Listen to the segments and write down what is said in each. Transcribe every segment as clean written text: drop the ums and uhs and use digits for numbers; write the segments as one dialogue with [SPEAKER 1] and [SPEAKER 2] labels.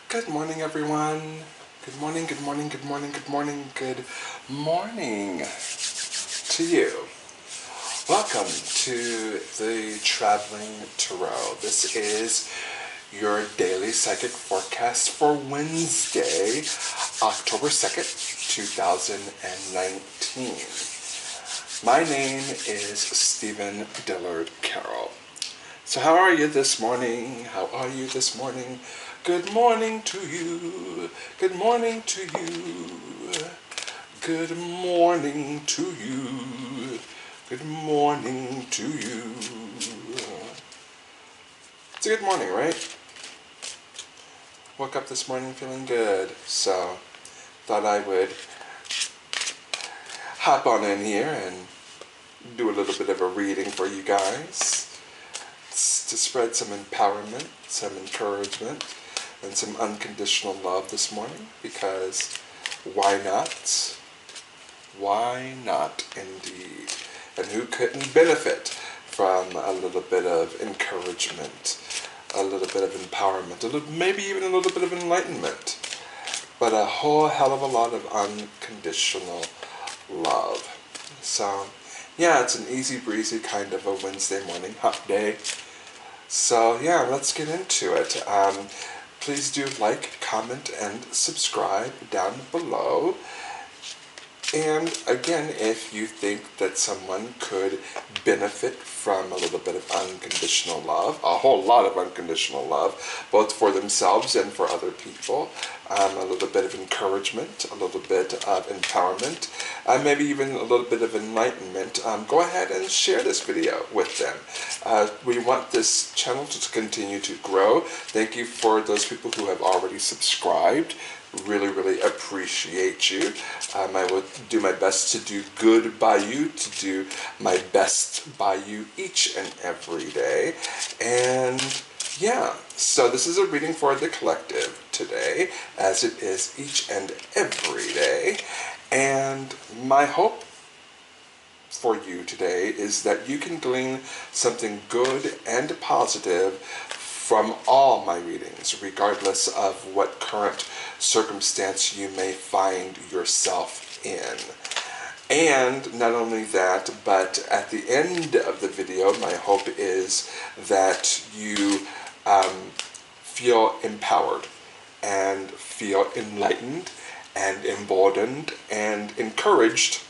[SPEAKER 1] Good morning, everyone. Good morning, good morning, good morning, good morning, good morning to you. Welcome to the Traveling Tarot. This is your daily psychic forecast for Wednesday, October 2nd, 2019. My name is Stephen Dillard Carroll. So how are you this morning? How are you this morning? Good morning to you. Good morning to you. Good morning to you. Good morning to you. It's a good morning, right? Woke up this morning feeling good, so thought I would hop on in here and do a little bit of a reading for you guys to spread some empowerment, some encouragement, and some unconditional love this morning, because why not? Why not, indeed? And who couldn't benefit from a little bit of encouragement, a little bit of empowerment, maybe even a little bit of enlightenment, but a whole hell of a lot of unconditional love. So, yeah, it's an easy breezy kind of a Wednesday morning, hot day. So, yeah, let's get into it. Please do like, comment, and subscribe down below. And again, if you think that someone could benefit from a little bit of unconditional love, a whole lot of unconditional love, both for themselves and for other people, a little bit of encouragement, a little bit of empowerment, maybe even a little bit of enlightenment, go ahead and share this video with them. We want this channel to continue to grow. Thank you for those people who have already subscribed. Really appreciate you. I will do my best to do good by you, to do my best by you each and every day. And yeah, so this is a reading for the collective today, as it is each and every day. And my hope for you today is that you can glean something good and positive from all my readings, regardless of what current circumstance you may find yourself in. And not only that, but at the end of the video, my hope is that you feel empowered and feel enlightened and emboldened and encouraged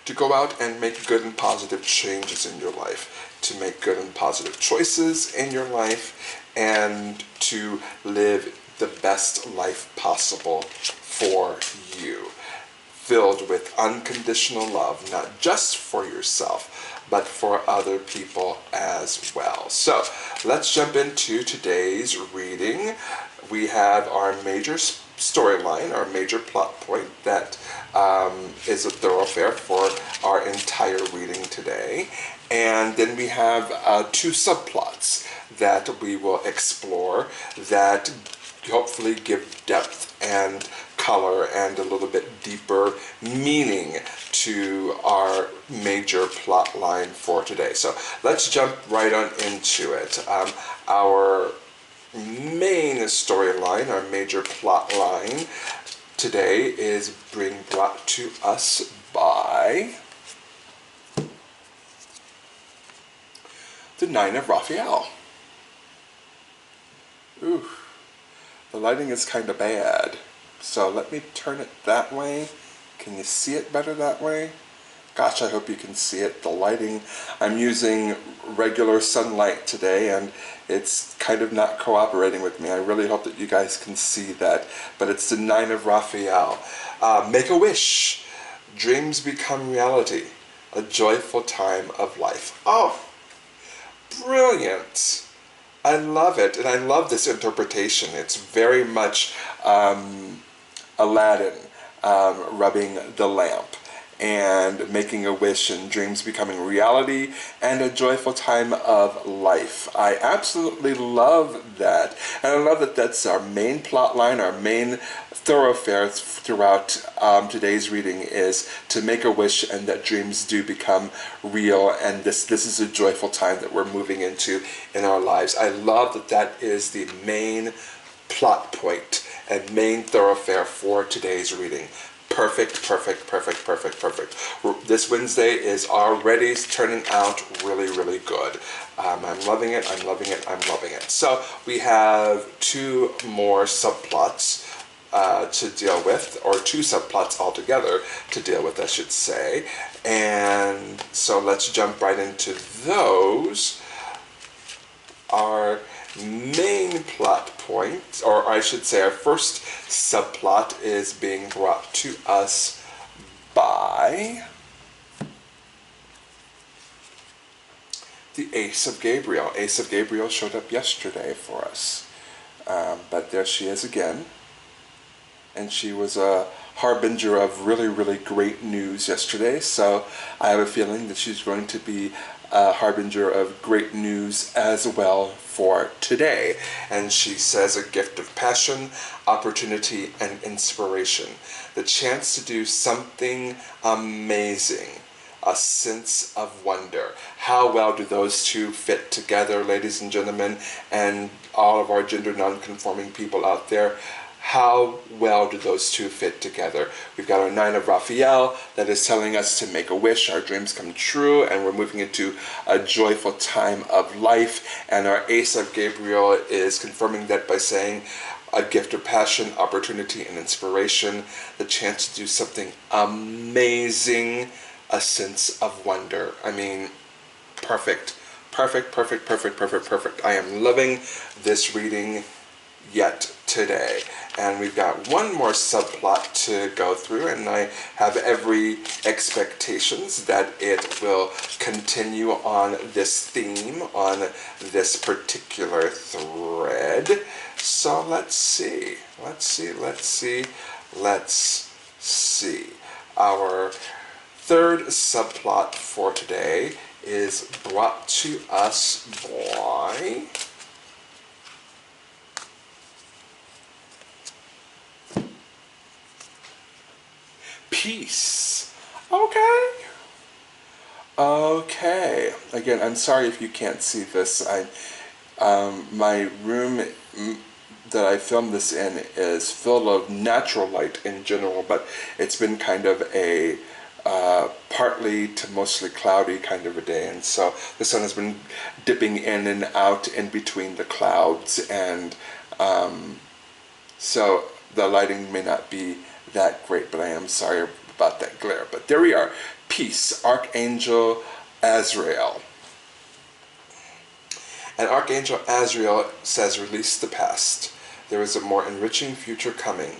[SPEAKER 1] to go out and make good and positive changes in your life, to make good and positive choices in your life, and to live the best life possible for you, filled with unconditional love, not just for yourself, but for other people as well. So let's jump into today's reading. We have our major storyline, our major plot point that is a thoroughfare for our entire reading today. And then we have two subplots that we will explore that hopefully give depth and color and a little bit deeper meaning to our major plot line for today. So let's jump right on into it. Our main storyline, our major plot line today is being brought to us by the Nine of Raphael. Ooh, the lighting is kind of bad, so let me turn it that way. Can you see it better that way? Gosh, I hope you can see it. The lighting, I'm using regular sunlight today and it's kind of not cooperating with me. I really hope that you guys can see that. But it's the Nine of Raphael. Make a wish. Dreams become reality. A joyful time of life. Oh, brilliant. I love it, and I love this interpretation. It's very much Aladdin rubbing the lamp and making a wish and dreams becoming reality and a joyful time of life. I absolutely love that. And I love that that's our main plot line, our main thoroughfare throughout today's reading is to make a wish and that dreams do become real, and this is a joyful time that we're moving into in our lives. I love that that is the main plot point and main thoroughfare for today's reading. Perfect, perfect, perfect, perfect, perfect. This Wednesday is already turning out really, really good. I'm loving it, I'm loving it, I'm loving it. So we have two more subplots to deal with, or two subplots altogether to deal with, I should say. And so let's jump right into those. Our main plot point, or I should say our first subplot, is being brought to us by the Ace of Gabriel. Ace of Gabriel showed up yesterday for us, but there she is again. And she was a harbinger of really, really great news yesterday, so I have a feeling that she's going to be a harbinger of great news as well for today. And she says a gift of passion, opportunity, and inspiration. The chance to do something amazing. A sense of wonder. How well do those two fit together, ladies and gentlemen, and all of our gender non-conforming people out there? How well do those two fit together? We've got our Nine of Raphael that is telling us to make a wish, our dreams come true, and we're moving into a joyful time of life. And our Ace of Gabriel is confirming that by saying a gift of passion, opportunity, and inspiration, the chance to do something amazing, a sense of wonder. I mean, perfect. Perfect, perfect, perfect, perfect, perfect. I am loving this reading yet today. And we've got one more subplot to go through, and I have every expectations that it will continue on this theme, on this particular thread. So let's see. Our third subplot for today is brought to us by peace. Okay. Again, I'm sorry if you can't see this. My room that I filmed this in is full of natural light in general, but it's been kind of a partly to mostly cloudy kind of a day, and so the sun has been dipping in and out in between the clouds, and so the lighting may not be that great, but I am sorry about that glare. But there we are. Peace, Archangel Azrael. And Archangel Azrael says, release the past. There is a more enriching future coming.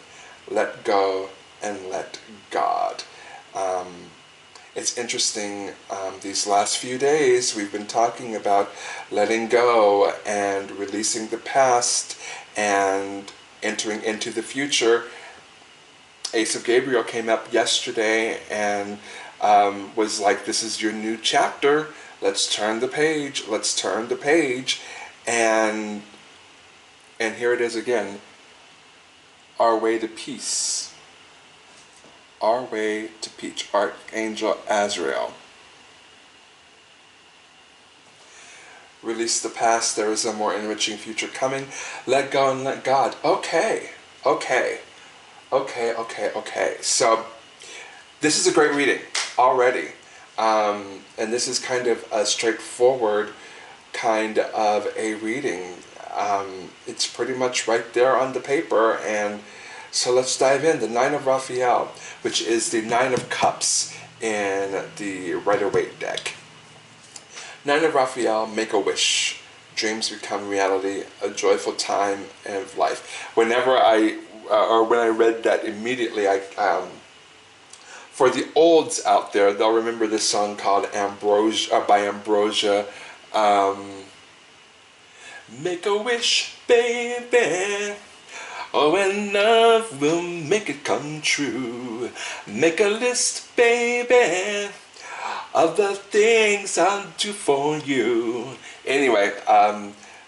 [SPEAKER 1] Let go and let God. It's interesting, these last few days we've been talking about letting go and releasing the past and entering into the future. Ace of Gabriel came up yesterday and was like, this is your new chapter. Let's turn the page. Let's turn the page. And here it is again. Our way to peace. Our way to peace. Archangel Azrael. Release the past. There is a more enriching future coming. Let go and let God. Okay. So this is a great reading already. And this is kind of a straightforward kind of a reading. It's pretty much right there on the paper, and so let's dive in. The Nine of Raphael, which is the Nine of Cups in the Rider-Waite deck. Nine of Raphael, make a wish. Dreams become reality, a joyful time of life. When I read that immediately, for the olds out there, they'll remember this song called Ambrosia, by Ambrosia. Make a wish, baby. Oh, and love will make it come true. Make a list, baby, of the things I'll do for you. Anyway,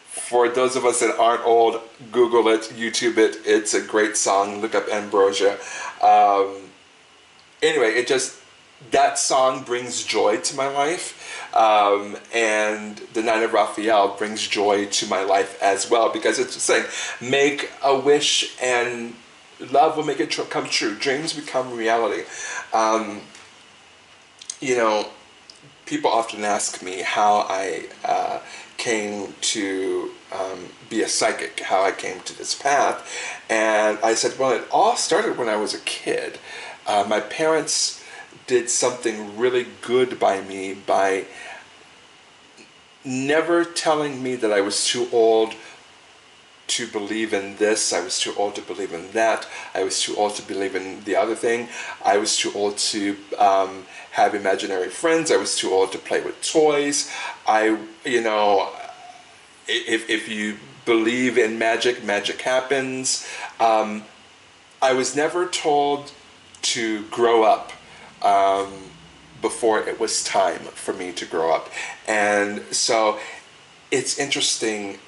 [SPEAKER 1] for those of us that aren't old, Google it, YouTube it. It's a great song. Look up Ambrosia. Anyway, that song brings joy to my life. And the Night of Raphael brings joy to my life as well, because it's just saying, make a wish and love will make it come true. Dreams become reality. You know, people often ask me how I came to be a psychic, how I came to this path. And I said, well, it all started when I was a kid. My parents did something really good by me by never telling me that I was too old to believe in this, I was too old to believe in that, I was too old to believe in the other thing, I was too old to have imaginary friends, I was too old to play with toys. If you believe in magic, magic happens. I was never told to grow up before it was time for me to grow up. And so it's interesting.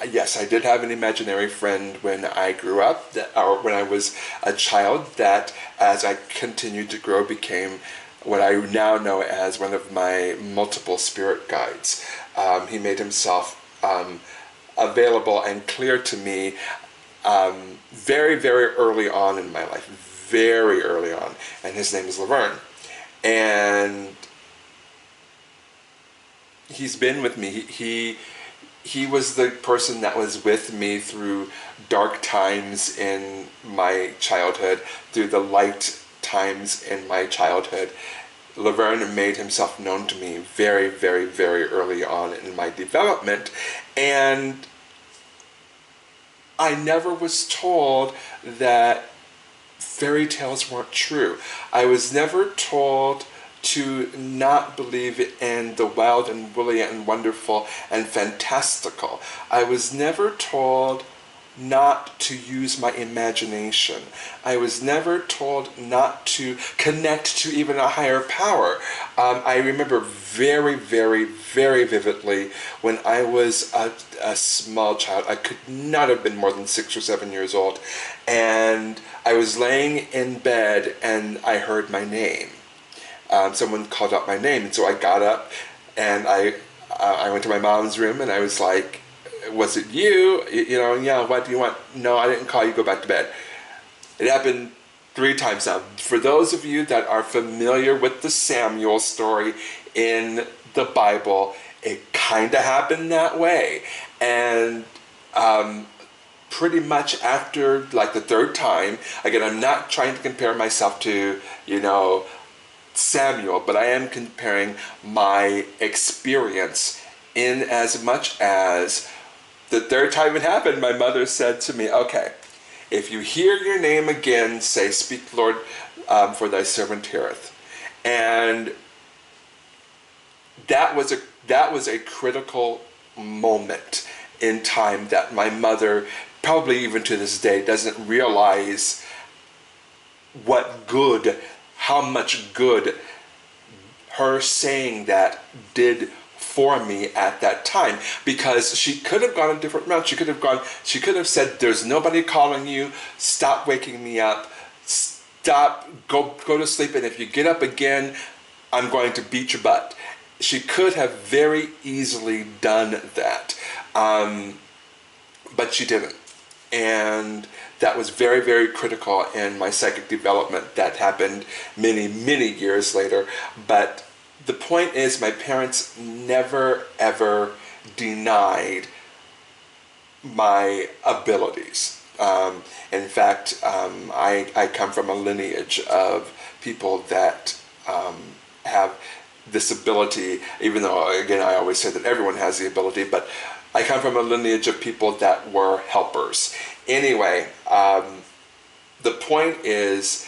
[SPEAKER 1] Yes, I did have an imaginary friend when I grew up, or when I was a child, that as I continued to grow became what I now know as one of my multiple spirit guides. He made himself available and clear to me very, very early on in my life, very early on, and his name is Laverne. And he's been with me. He was the person that was with me through dark times in my childhood, through the light times in my childhood. Laverne made himself known to me very, very, very early on in my development, and I never was told that fairy tales weren't true. I was never told to not believe in the wild and woolly and wonderful and fantastical. I was never told not to use my imagination. I was never told not to connect to even a higher power. I remember very, very, very vividly when I was a small child. I could not have been more than 6 or 7 years old. And I was laying in bed and I heard my name. Someone called out my name, and so I got up and I went to my mom's room and I was like, was it you? Yeah, what do you want? No, I didn't call you, go back to bed. It happened 3 times now. For those of you that are familiar with the Samuel story in the Bible, it kind of happened that way. And pretty much after like the 3rd time, again, I'm not trying to compare myself to, Samuel, but I am comparing my experience in as much as the 3rd time it happened, my mother said to me, okay, if you hear your name again, say, speak, Lord, for thy servant heareth. And that was a critical moment in time that my mother, probably even to this day, doesn't realize how much good her saying that did for me at that time, because she could have gone a different route. She could have said, there's nobody calling you, stop waking me up, go to sleep, and if you get up again, I'm going to beat your butt. She could have very easily done that, but she didn't. And that was very, very critical in my psychic development. That happened many, many years later. But the point is, my parents never, ever denied my abilities. In fact, I come from a lineage of people that have this ability, even though, again, I always say that everyone has the ability, but I come from a lineage of people that were helpers. Anyway, the point is,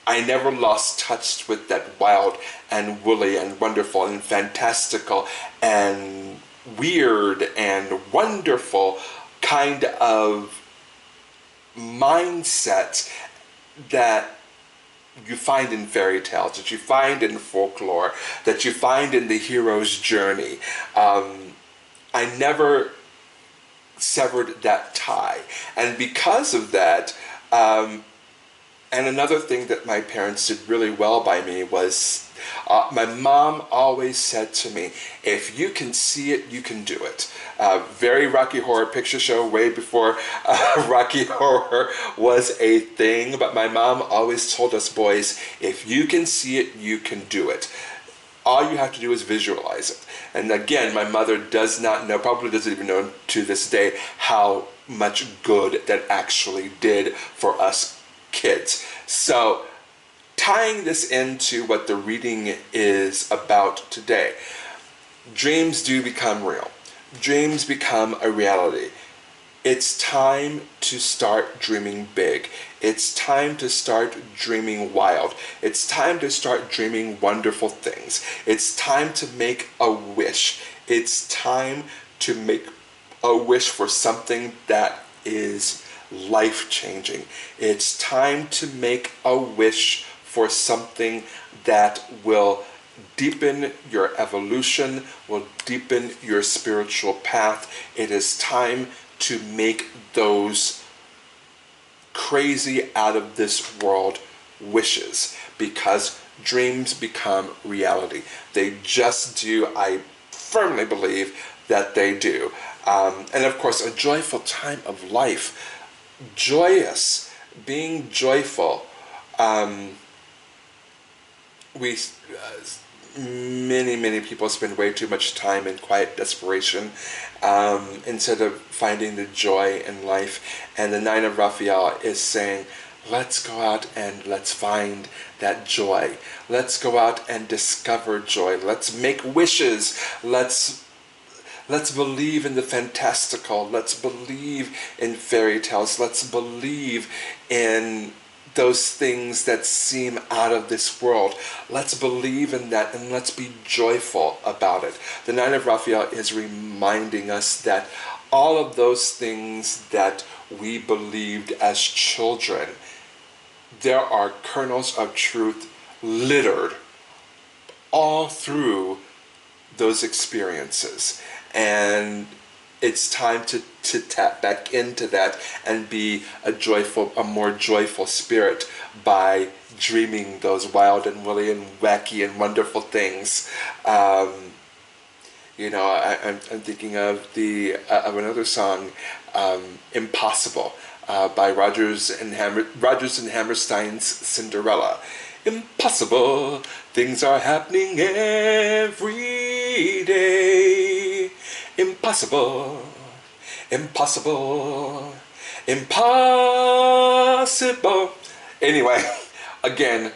[SPEAKER 1] I never lost touch with that wild and woolly and wonderful and fantastical and weird and wonderful kind of mindset that you find in fairy tales, that you find in folklore, that you find in the hero's journey. I never severed that tie. And because of that, And another thing that my parents did really well by me was my mom always said to me, if you can see it, you can do it. Very Rocky Horror Picture Show, way before Rocky Horror was a thing. But my mom always told us boys, if you can see it, you can do it. All you have to do is visualize it. And again, my mother does not know, probably doesn't even know to this day, how much good that actually did for us kids. So, tying this into what the reading is about today, dreams do become real. Dreams become a reality. It's time to start dreaming big. It's time to start dreaming wild. It's time to start dreaming wonderful things. It's time to make a wish. It's time to make a wish for something that is life-changing. It's time to make a wish for something that will deepen your evolution, will deepen your spiritual path. It is time to make those crazy out of this world wishes, because dreams become reality. They just do. I firmly believe that they do. And of course, a joyful time of life. Joyous, being joyful. Many people spend way too much time in quiet desperation instead of finding the joy in life. And the Nine of Raphael is saying, let's go out and let's find that joy. Let's go out and discover joy. Let's make wishes. Let's believe in the fantastical. Let's believe in fairy tales. Let's believe in those things that seem out of this world. Let's believe in that, and let's be joyful about it. The Nine of Raphael is reminding us that all of those things that we believed as children, there are kernels of truth littered all through those experiences. And it's time to tap back into that and be a more joyful spirit by dreaming those wild and woolly and wacky and wonderful things. I'm thinking of of another song, "Impossible," by Rodgers and Hammerstein's Cinderella. Impossible, things are happening every day. Impossible, impossible, impossible. Anyway, again,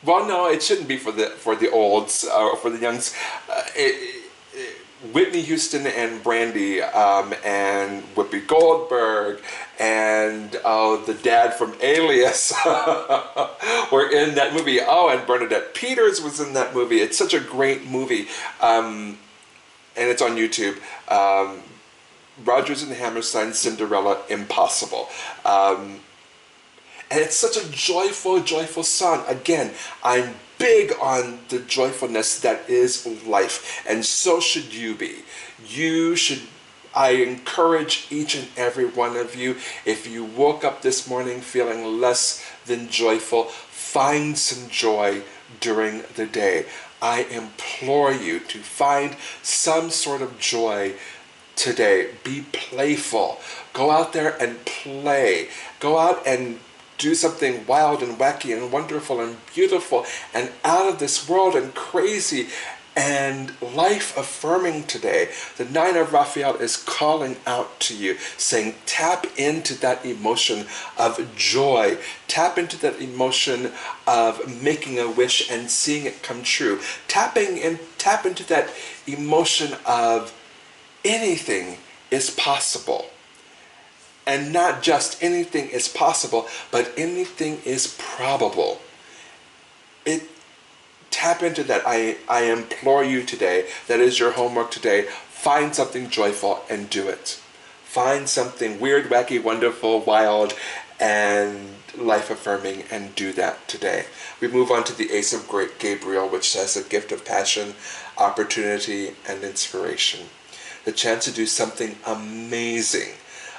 [SPEAKER 1] well, no, it shouldn't be for the olds or for the youngs. Whitney Houston and Brandy and Whoopi Goldberg and the dad from Alias were in that movie. Oh, and Bernadette Peters was in that movie. It's such a great movie. And it's on YouTube. Rodgers and Hammerstein, Cinderella, Impossible. And it's such a joyful, joyful song. Again, I'm big on the joyfulness that is life, and so should you be. I encourage each and every one of you, if you woke up this morning feeling less than joyful, find some joy during the day. I implore you to find some sort of joy today. Be playful. Go out there and play. Go out and do something wild and wacky and wonderful and beautiful and out of this world and crazy and life-affirming today. The Nine of Raphael is calling out to you, saying tap into that emotion of joy. Tap into that emotion of making a wish and seeing it come true. Tap into that emotion of anything is possible. And not just anything is possible, but anything is probable. Tap into that. I implore you today. That is your homework today. Find something joyful and do it. Find something weird, wacky, wonderful, wild, and life-affirming, and do that today. We move on to the Ace of Gabriel, which says a gift of passion, opportunity, and inspiration. The chance to do something amazing.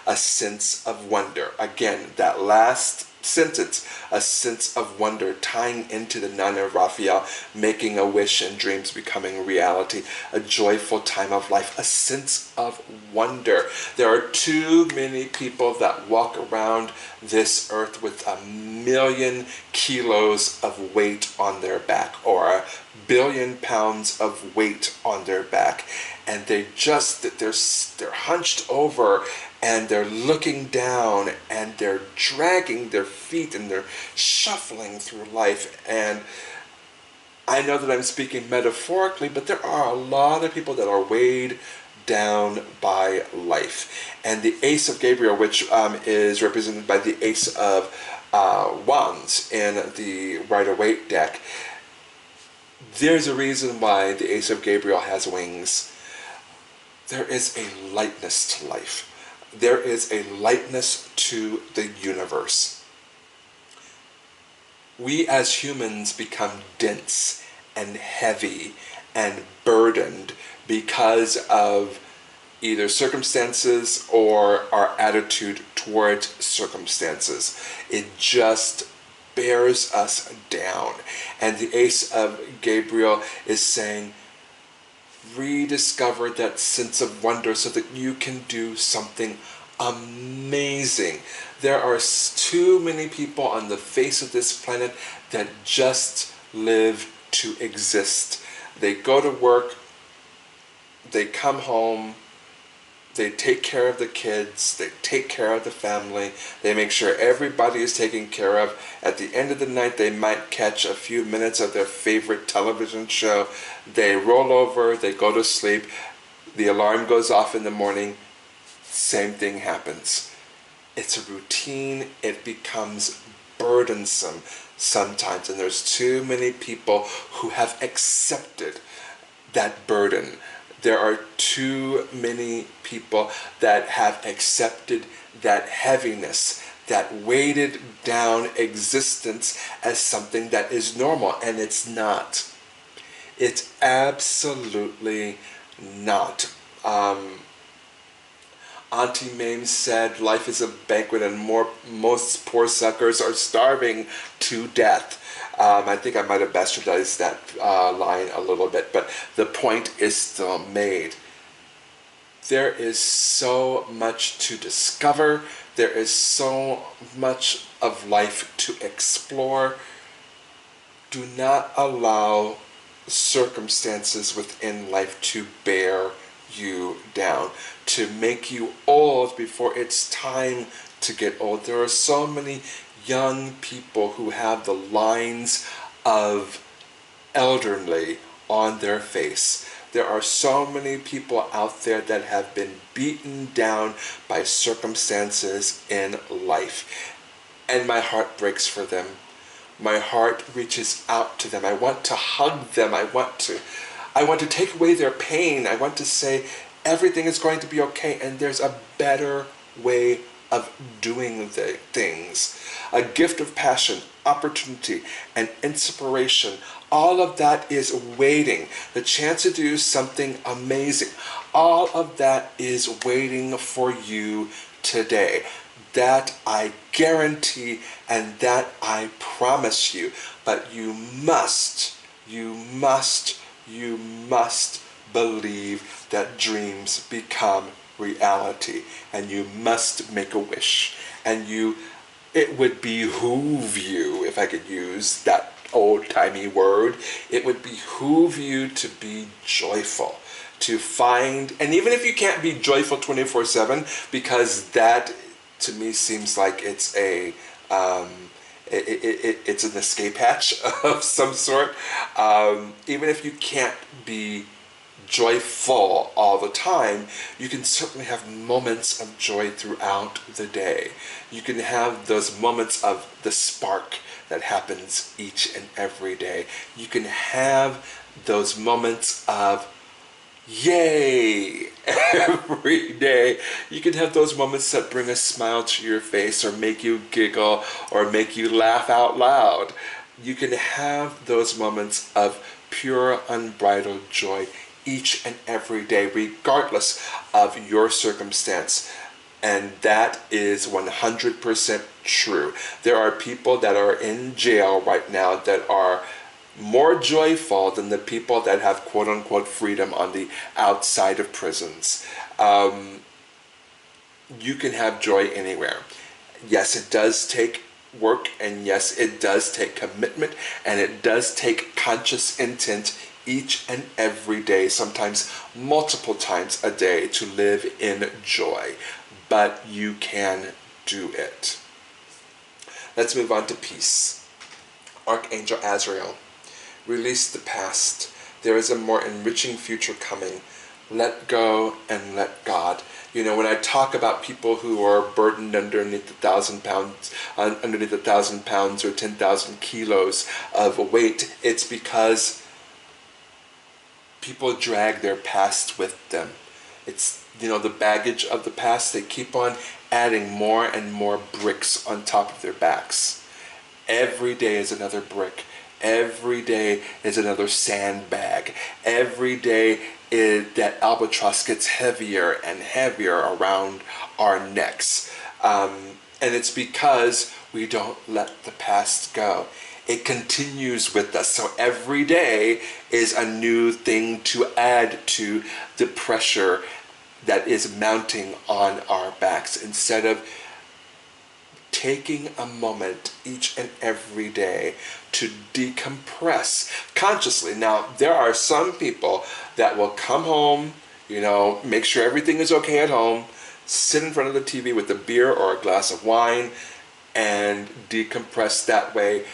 [SPEAKER 1] A sense of wonder. Again, that last sentence, a sense of wonder, tying into the Nana Raphael, making a wish and dreams becoming reality, a joyful time of life, a sense of wonder. There are too many people that walk around this earth with 1,000,000 kilos of weight on their back, or 1,000,000,000 pounds of weight on their back, and they're hunched over, and they're looking down, and they're dragging their feet, and they're shuffling through life. And I know that I'm speaking metaphorically, but there are a lot of people that are weighed down by life. And the Ace of Gabriel, which is represented by the Ace of Wands in the Rider-Waite deck, there's a reason why the Ace of Gabriel has wings. There is a lightness to life. There is a lightness to the universe. We as humans become dense and heavy and burdened because of either circumstances or our attitude toward circumstances. It just bears us down. And the Ace of Gabriel is saying, rediscover that sense of wonder so that you can do something amazing. There are too many people on the face of this planet that just live to exist. They go to work, they come home, they take care of the kids, they take care of the family, they make sure everybody is taken care of. At the end of the night, they might catch a few minutes of their favorite television show. They roll over, they go to sleep, the alarm goes off in the morning, same thing happens. It's a routine, it becomes burdensome sometimes, and there's too many people who have accepted that burden. There are too many people that have accepted that heaviness, that weighted down existence as something that is normal, and it's not. It's absolutely not. Auntie Mame said, life is a banquet and most poor suckers are starving to death. I think I might have bastardized that line a little bit, but the point is still made. There is so much to discover. There is so much of life to explore. Do not allow circumstances within life to bear you down, to make you old before it's time to get old. There are so many young people who have the lines of elderly on their face. There are so many people out there that have been beaten down by circumstances in life. And my heart breaks for them. My heart reaches out to them. I want to hug them. I want to take away their pain. I want to say everything is going to be okay, and there's a better way of doing things. A gift of passion, opportunity, and inspiration. All of that is waiting. The chance to do something amazing. All of that is waiting for you today. That I guarantee and that I promise you. But you must believe that dreams become reality, and you must make a wish, and it would behoove you, if I could use that old-timey word, it would behoove you to be joyful, to find, and even if you can't be joyful 24/7, because that to me seems like it's it's an escape hatch of some sort. Even if you can't be joyful all the time, you can certainly have moments of joy throughout the day. You can have those moments of the spark that happens each and every day. You can have those moments of yay every day. You can have those moments that bring a smile to your face or make you giggle or make you laugh out loud. You can have those moments of pure unbridled joy each and every day, regardless of your circumstance. And that is 100% true. There are people that are in jail right now that are more joyful than the people that have quote unquote freedom on the outside of prisons. You can have joy anywhere. Yes, it does take work, and yes, it does take commitment, and it does take conscious intent each and every day, sometimes multiple times a day, to live in joy. But you can do it. Let's move on to peace. Archangel Azrael, release the past. There is a more enriching future coming. Let go and let God. You know, when I talk about people who are burdened underneath 1,000 pounds, or 10,000 kilos of weight, it's because people drag their past with them. It's, you know, the baggage of the past. They keep on adding more and more bricks on top of their backs. Every day is another brick. Every day is another sandbag. Every day that albatross gets heavier and heavier around our necks. And it's because we don't let the past go. It continues with us. So every day is a new thing to add to the pressure that is mounting on our backs. Instead of taking a moment each and every day to decompress consciously. Now, there are some people that will come home, you know, make sure everything is okay at home, sit in front of the TV with a beer or a glass of wine, and decompress that way.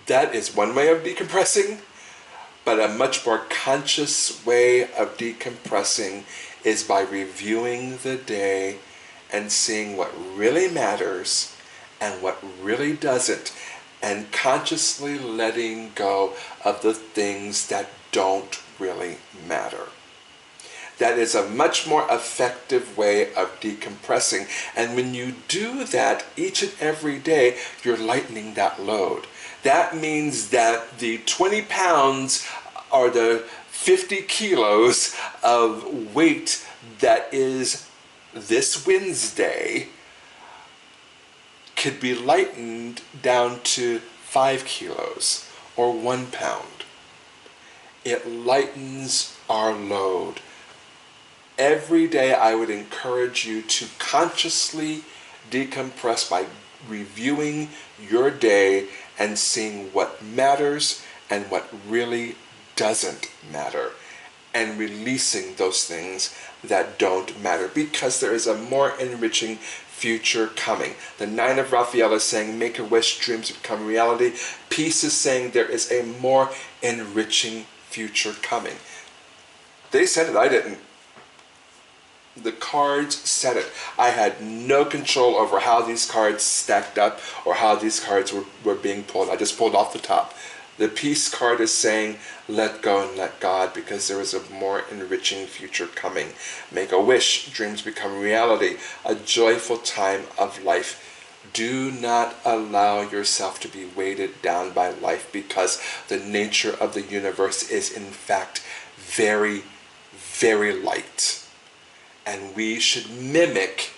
[SPEAKER 1] That is one way of decompressing, but a much more conscious way of decompressing is by reviewing the day and seeing what really matters and what really doesn't, and consciously letting go of the things that don't really matter. That is a much more effective way of decompressing. And when you do that each and every day, you're lightening that load. That means that the 20 pounds or the 50 kilos of weight that is this Wednesday could be lightened down to 5 kilos or 1 pound. It lightens our load. Every day I would encourage you to consciously decompress by reviewing your day and seeing what matters and what really doesn't matter, and releasing those things that don't matter, because there is a more enriching future coming. The Nine of Raphael is saying, make a wish, dreams become reality. Peace is saying there is a more enriching future coming. They said it, I didn't. The cards said it. I had no control over how these cards stacked up or how these cards were being pulled. I just pulled off the top. The peace card is saying, let go and let God, because there is a more enriching future coming. Make a wish, dreams become reality, a joyful time of life. Do not allow yourself to be weighted down by life, because the nature of the universe is in fact very, very light. And we should mimic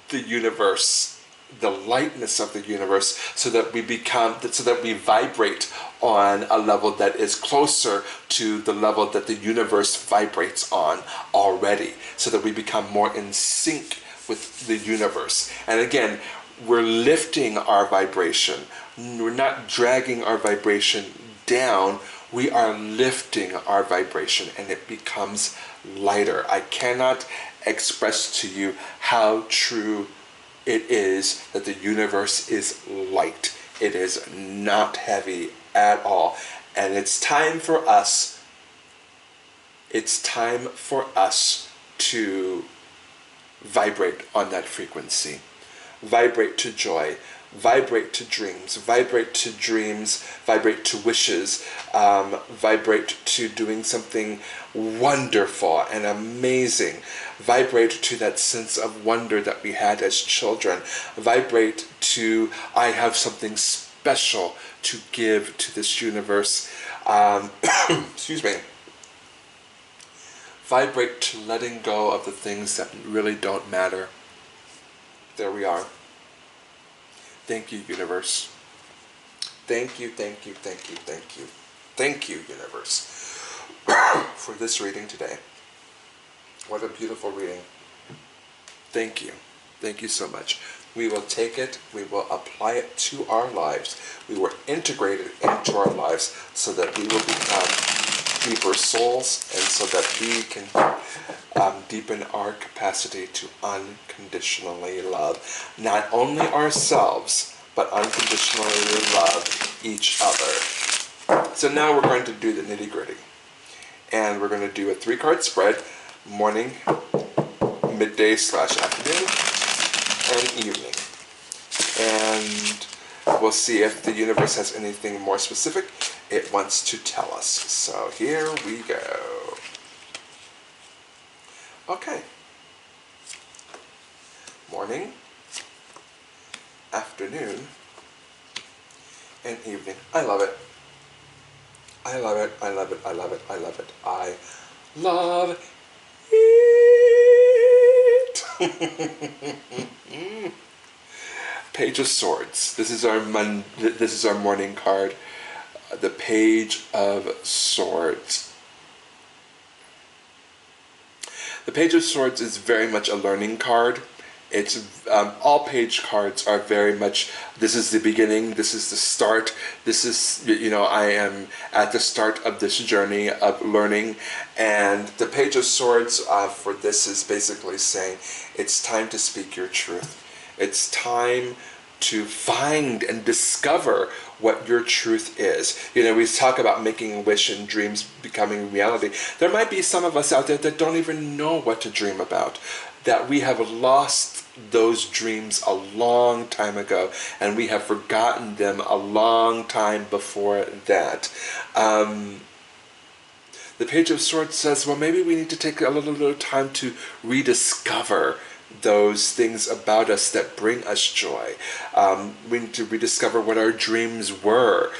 [SPEAKER 1] the universe, the lightness of the universe, so that we vibrate on a level that is closer to the level that the universe vibrates on already, so that we become more in sync with the universe. And again, we're lifting our vibration. We're not dragging our vibration down. We are lifting our vibration, and it becomes lighter. I cannot express to you how true it is that the universe is light. It is not heavy at all. And it's time for us to vibrate on that frequency. Vibrate to joy. Vibrate to dreams, vibrate to wishes, vibrate to doing something wonderful and amazing. Vibrate to that sense of wonder that we had as children. Vibrate to, I have something special to give to this universe. Excuse me. Vibrate to letting go of the things that really don't matter. There we are. Thank you, universe. Thank you, thank you, thank you, thank you. Thank you, universe, for this reading today. What a beautiful reading. Thank you. Thank you so much. We will take it, we will apply it to our lives. We will integrate it into our lives so that we will become deeper souls and so that we can deepen our capacity to unconditionally love not only ourselves, but unconditionally love each other. So now we're going to do the nitty-gritty. And we're going to do a 3-card spread, morning, midday/afternoon, and evening. And we'll see if the universe has anything more specific it wants to tell us. So here we go. Okay. Morning, afternoon, and evening. I love it. I love it. I love it. I love it. I love it. I love it. Page of Swords. This is our morning card. The Page of Swords. The Page of Swords is very much a learning card. It's all page cards are very much, this is the beginning, this is the start, this is, I am at the start of this journey of learning. And the Page of Swords for this is basically saying it's time to speak your truth. It's time to find and discover what your truth is. We talk about making a wish and dreams becoming reality. There might be some of us out there that don't even know what to dream about, that we have lost those dreams a long time ago, and we have forgotten them a long time before that. The Page of Swords says, well, maybe we need to take a little time to rediscover those things about us that bring us joy. We need to rediscover what our dreams were.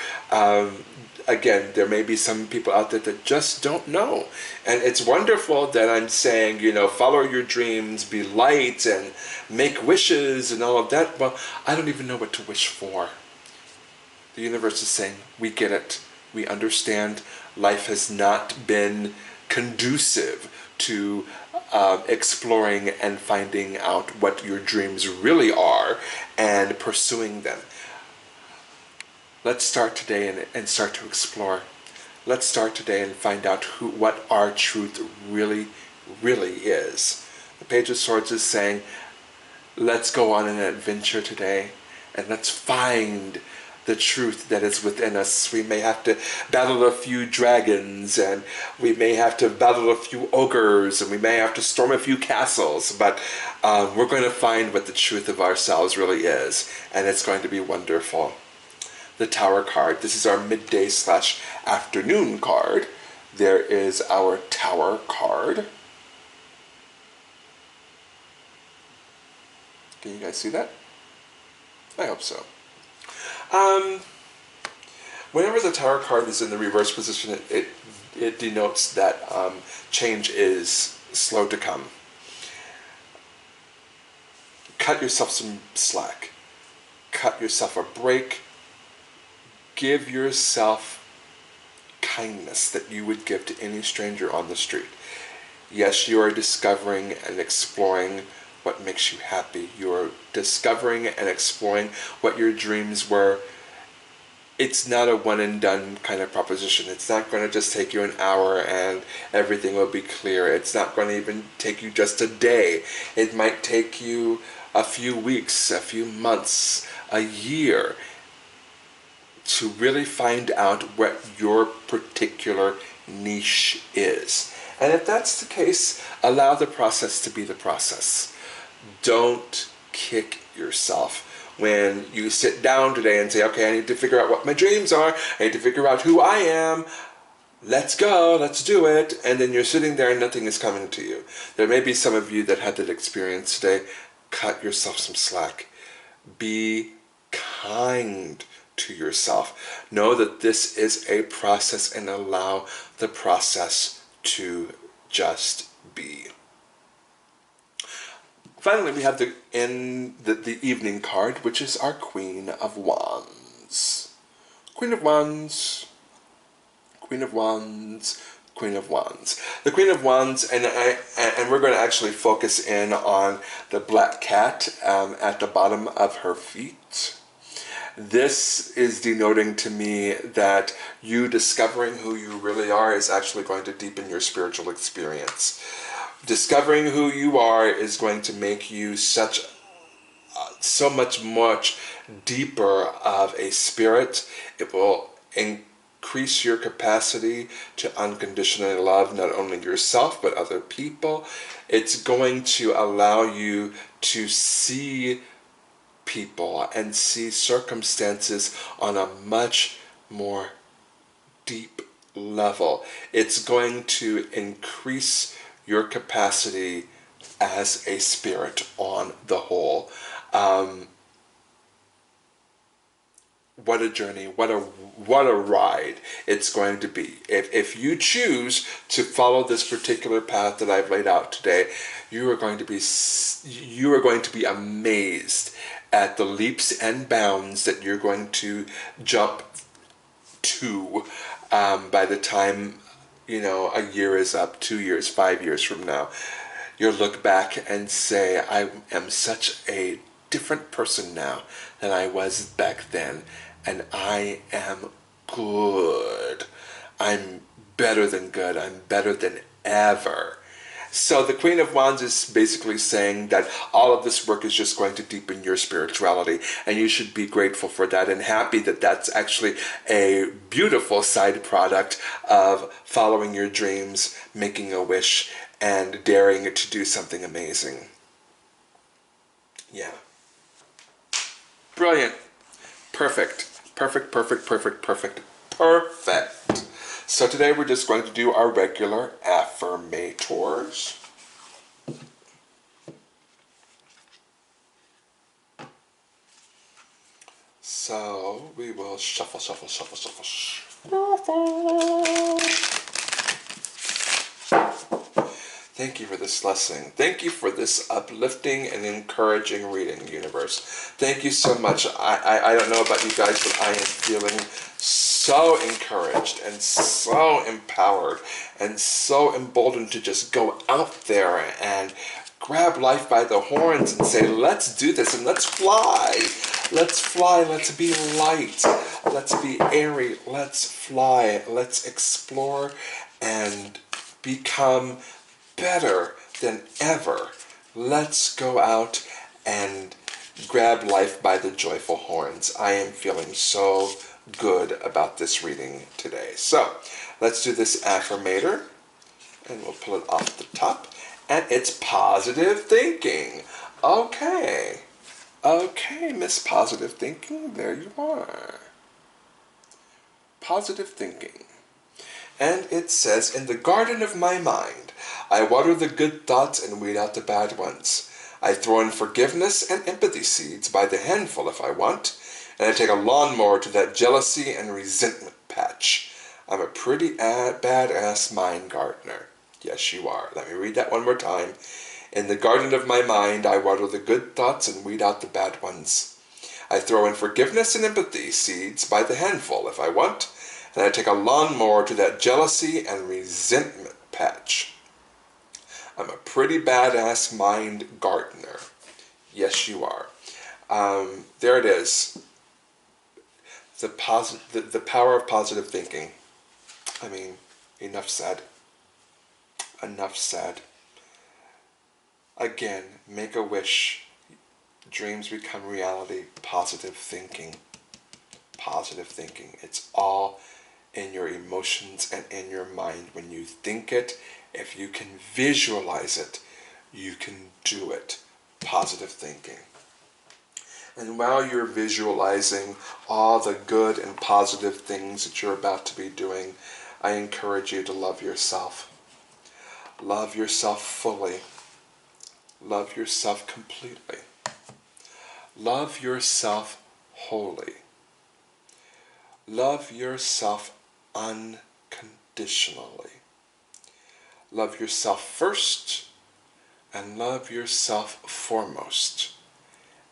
[SPEAKER 1] Again, there may be some people out there that just don't know. And it's wonderful that I'm saying, follow your dreams, be light, and make wishes and all of that. Well, I don't even know what to wish for. The universe is saying, we get it. We understand life has not been conducive to exploring and finding out what your dreams really are and pursuing them. Let's start today and start to explore. Let's start today and find out what our truth really, really is. The Page of Swords is saying, let's go on an adventure today and let's find the truth that is within us. We may have to battle a few dragons, and we may have to battle a few ogres, and we may have to storm a few castles, but we're going to find what the truth of ourselves really is, and it's going to be wonderful. The Tower card. This is our midday/afternoon card. There is our Tower card. Can you guys see that? I hope so. Whenever the Tower card is in the reverse position, it denotes that change is slow to come. Cut yourself some slack. Cut yourself a break. Give yourself kindness that you would give to any stranger on the street. Yes, you are discovering and exploring what makes you happy. You're discovering and exploring what your dreams were. It's not a one and done kind of proposition. It's not going to just take you an hour and everything will be clear. It's not going to even take you just a day. It might take you a few weeks, a few months, a year to really find out what your particular niche is. And if that's the case, allow the process to be the process. Don't kick yourself when you sit down today and say, okay, I need to figure out what my dreams are, I need to figure out who I am, let's go, let's do it, and then you're sitting there and nothing is coming to you. There may be some of you that had that experience today. Cut yourself some slack. Be kind to yourself. Know that this is a process and allow the process to just be. Finally, we have the evening card, which is our Queen of Wands. Queen of Wands, Queen of Wands, Queen of Wands. The Queen of Wands, and we're going to actually focus in on the black cat at the bottom of her feet. This is denoting to me that you discovering who you really are is actually going to deepen your spiritual experience. Discovering who you are is going to make you so much deeper of a spirit. It will increase your capacity to unconditionally love not only yourself but other people. It's going to allow you to see people and see circumstances on a much more deep level. It's going to increase your capacity as a spirit on the whole. What a journey, what a ride it's going to be. If you choose to follow this particular path that I've laid out today, you are going to be amazed at the leaps and bounds that you're going to jump to by the time a year is up, 2 years, 5 years from now. You'll look back and say, I am such a different person now than I was back then, and I am good. I'm better than good. I'm better than ever. So the Queen of Wands is basically saying that all of this work is just going to deepen your spirituality, and you should be grateful for that and happy that that's actually a beautiful side product of following your dreams, making a wish, and daring to do something amazing. Yeah. Brilliant. Perfect. Perfect, perfect, perfect, perfect, perfect. So today we're just going to do our regular affirmators. So we will shuffle, shuffle, shuffle, shuffle, shuffle. Thank you for this lesson. Thank you for this uplifting and encouraging reading, universe. Thank you so much. I don't know about you guys, but I am feeling so encouraged and so empowered and so emboldened to just go out there and grab life by the horns and say, let's do this and let's fly. Let's fly. Let's be light. Let's be airy. Let's fly. Let's explore and become better than ever. Let's go out and grab life by the joyful horns. I am feeling so good about this reading today. So let's do this affirmator, and we'll pull it off the top, and it's positive thinking. Okay, Miss Positive Thinking, there you are. Positive thinking. And it says, in the garden of my mind, I water the good thoughts and weed out the bad ones. I throw in forgiveness and empathy seeds by the handful if I want, and I take a lawnmower to that jealousy and resentment patch. I'm a pretty badass mind gardener. Yes, you are. Let me read that one more time. In the garden of my mind, I water the good thoughts and weed out the bad ones. I throw in forgiveness and empathy seeds by the handful if I want, and I take a lawnmower to that jealousy and resentment patch. I'm a pretty badass mind gardener. Yes, you are. There it is. The power of positive thinking. I mean, enough said. Enough said. Again, make a wish. Dreams become reality. Positive thinking. Positive thinking. It's all in your emotions and in your mind. When you think it, if you can visualize it, you can do it. Positive thinking. And while you're visualizing all the good and positive things that you're about to be doing, I encourage you to love yourself. Love yourself fully. Love yourself completely. Love yourself wholly. Love yourself unconditionally. Love yourself first and love yourself foremost,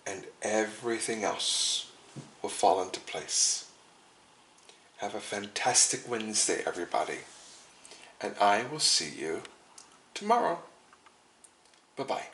[SPEAKER 1] and everything else will fall into place. Have a fantastic Wednesday, everybody, and I will see you tomorrow. Bye-bye.